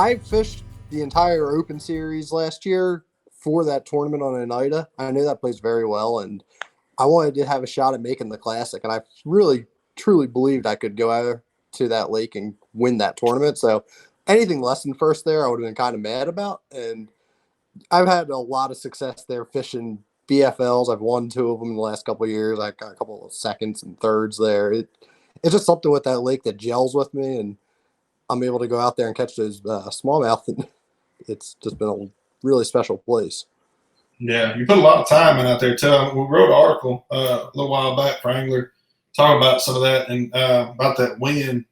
I fished the entire Open Series last year for that tournament on Oneida. I knew that place very well, and I wanted to have a shot at making the Classic, and I really, truly believed I could go out to that lake and win that tournament. So anything less than first there, I would have been kind of mad about. And I've had a lot of success there fishing BFLs. I've won two of them in the last couple of years. I got a couple of seconds and thirds there. It's just something with that lake that gels with me, and I'm able to go out there and catch those smallmouth, and it's just been a really special place. Yeah, you put a lot of time in out there too. We wrote an article a little while back for Angler, talking about some of that and about that wind.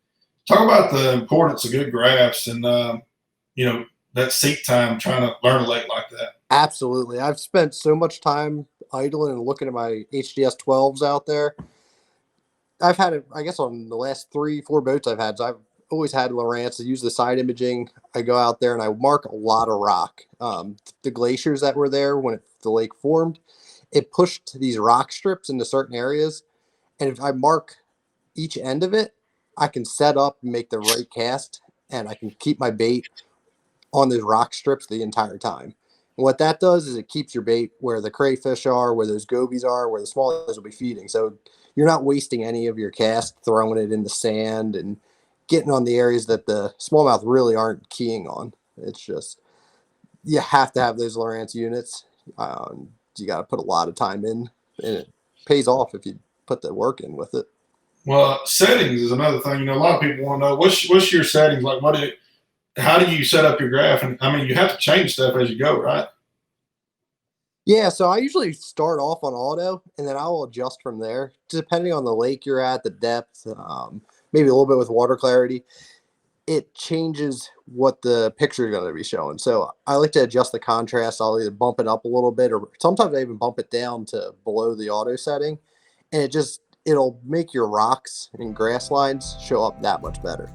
Talk about the importance of good graphs and that seat time trying to learn a lake like that. Absolutely. I've spent so much time idling and looking at my HDS 12s out there. I've had it, I guess, on the last 3-4 boats I've had. So I've always had Lowrance. I use the side imaging. I go out there and I mark a lot of rock. The glaciers that were there when the lake formed, it pushed these rock strips into certain areas. And if I mark each end of it, I can set up and make the right cast, and I can keep my bait on those rock strips the entire time. And what that does is it keeps your bait where the crayfish are, where those gobies are, where the smallies will be feeding. So you're not wasting any of your cast throwing it in the sand and getting on the areas that the smallmouth really aren't keying on. It's just, you have to have those Lowrance units. You got to put a lot of time in, and it pays off if you put the work in with it. Well, settings is another thing. A lot of people want to know what's your settings like. How do you set up your graph? And I mean, you have to change stuff as you go, right? Yeah, so I usually start off on auto, and then I will adjust from there, depending on the lake you're at, the depth, maybe a little bit with water clarity. It changes what the picture is going to be showing. So I like to adjust the contrast. I'll either bump it up a little bit, or sometimes I even bump it down to below the auto setting, and it'll make your rocks and grass lines show up that much better.